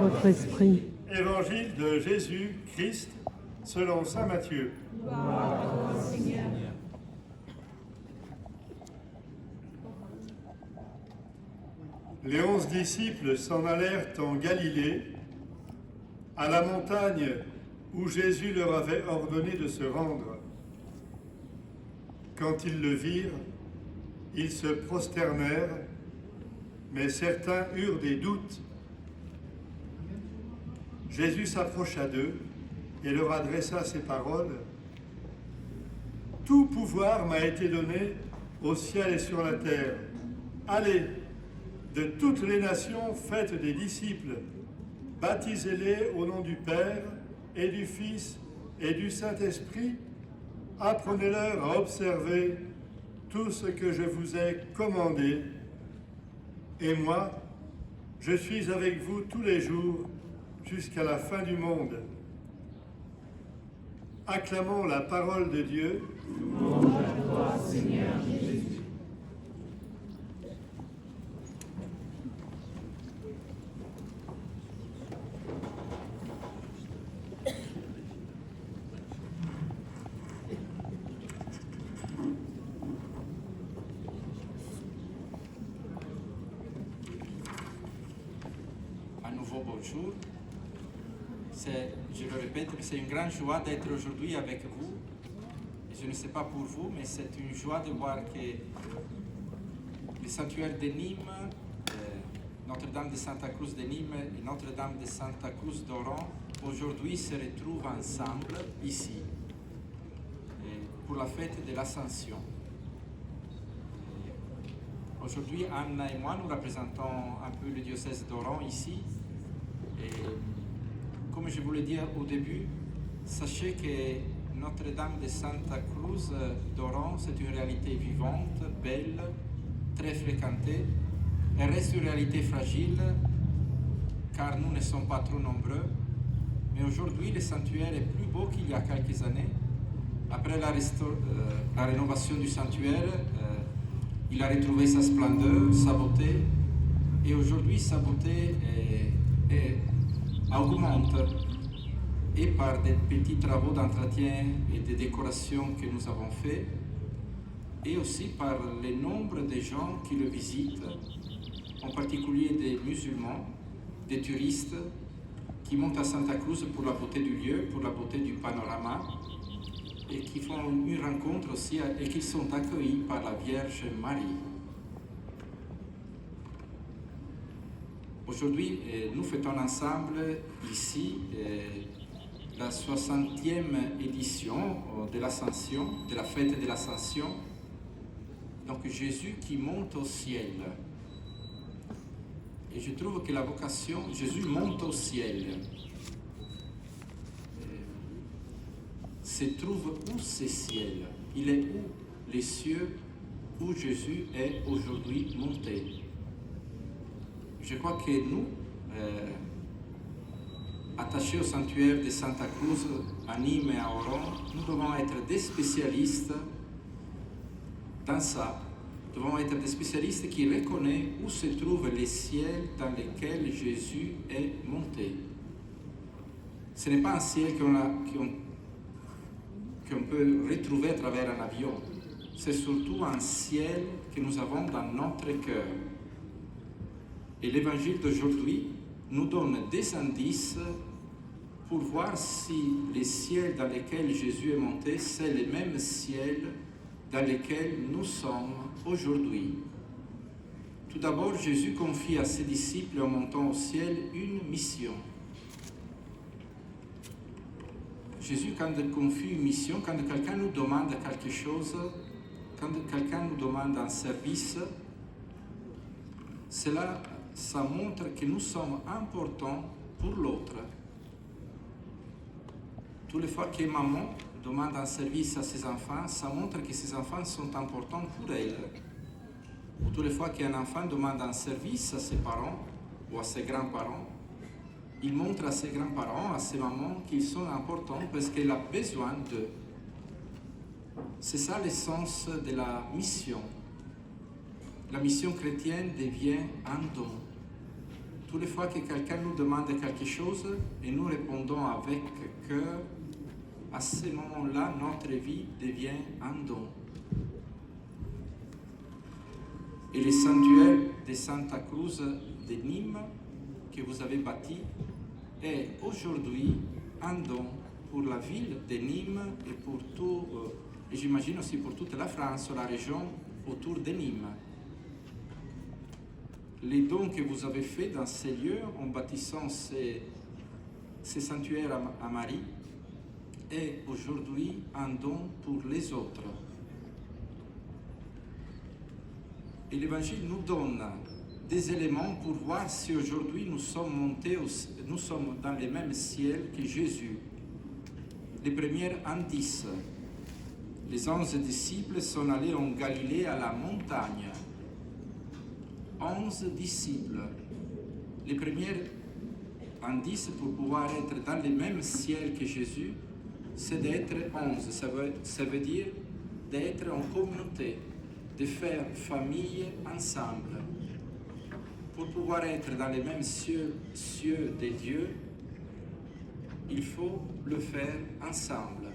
votre esprit. Évangile de Jésus-Christ selon saint Matthieu. Gloire à toi, Seigneur. Les 11 disciples s'en allèrent en Galilée, à la montagne où Jésus leur avait ordonné de se rendre. Quand ils le virent, ils se prosternèrent, mais certains eurent des doutes. Jésus s'approcha d'eux et leur adressa ces paroles. « Tout pouvoir m'a été donné au ciel et sur la terre. Allez, de toutes les nations, faites des disciples, baptisez-les au nom du Père et du Fils et du Saint-Esprit. Apprenez-leur à observer tout ce que je vous ai commandé. Et moi, je suis avec vous tous les jours jusqu'à la fin du monde. » Acclamons la parole de Dieu. Louange à toi, Seigneur Jésus. À nouveau bonjour. Je le répète, c'est une grande joie d'être aujourd'hui avec vous. Je ne sais pas pour vous, mais c'est une joie de voir que le sanctuaire de Nîmes, Notre-Dame de Santa Cruz de Nîmes et Notre-Dame de Santa Cruz d'Oran, aujourd'hui se retrouvent ensemble ici pour la fête de l'Ascension. Aujourd'hui, Anna et moi, nous représentons un peu le diocèse d'Oran ici. Et comme je vous l'ai dit au début, sachez que Notre-Dame de Santa Cruz d'Oran, c'est une réalité vivante, belle, très fréquentée. Elle reste une réalité fragile, car nous ne sommes pas trop nombreux. Mais aujourd'hui, le sanctuaire est plus beau qu'il y a quelques années. Après la rénovation du sanctuaire, il a retrouvé sa splendeur, sa beauté. Et aujourd'hui, sa beauté augmente, et par des petits travaux d'entretien et de décoration que nous avons faits, et aussi par le nombre de gens qui le visitent, en particulier des musulmans, des touristes qui montent à Santa Cruz pour la beauté du lieu, pour la beauté du panorama, et qui font une rencontre aussi et qui sont accueillis par la Vierge Marie. Aujourd'hui, nous fêtons ensemble ici la 60e édition de l'Ascension, de la fête de l'Ascension. Donc Jésus qui monte au ciel. Et je trouve que la vocation, Jésus monte au ciel. Se trouve où ce ciel? Il est où les cieux où Jésus est aujourd'hui monté? Je crois que nous, attachés au sanctuaire de Santa Cruz, à Nîmes et à Oran, nous devons être des spécialistes dans ça. Nous devons être des spécialistes qui reconnaissent où se trouve le ciel dans lequel Jésus est monté. Ce n'est pas un ciel qu'on peut retrouver à travers un avion. C'est surtout un ciel que nous avons dans notre cœur. Et l'évangile d'aujourd'hui nous donne des indices pour voir si le ciel dans lequel Jésus est monté, c'est le même ciel dans lequel nous sommes aujourd'hui. Tout d'abord, Jésus confie à ses disciples en montant au ciel une mission. Jésus, quand il confie une mission, quand quelqu'un nous demande quelque chose, quand quelqu'un nous demande un service, cela, ça montre que nous sommes importants pour l'autre. Toutes les fois que maman demande un service à ses enfants, ça montre que ses enfants sont importants pour elle. Ou toutes les fois qu'un enfant demande un service à ses parents ou à ses grands-parents, il montre à ses grands-parents, à ses mamans qu'ils sont importants parce qu'il a besoin d'eux. C'est ça l'essence de la mission. La mission chrétienne devient un don. Toutes les fois que quelqu'un nous demande quelque chose et nous répondons avec cœur, à ce moment-là, notre vie devient un don. Et le sanctuaire de Santa Cruz de Nîmes que vous avez bâti est aujourd'hui un don pour la ville de Nîmes et pour tout, et j'imagine aussi pour toute la France, la région autour de Nîmes. Les dons que vous avez faits dans ces lieux en bâtissant ces sanctuaires à Marie est aujourd'hui un don pour les autres. Et l'Évangile nous donne des éléments pour voir si aujourd'hui nous sommes dans le même ciel que Jésus. Les premiers indices. Les 11 disciples sont allés en Galilée à la montagne. 11 disciples. Les premiers indices pour pouvoir être dans le même ciel que Jésus, c'est d'être 11. Ça veut dire d'être en communauté, de faire famille ensemble. Pour pouvoir être dans les mêmes cieux de Dieu, il faut le faire ensemble.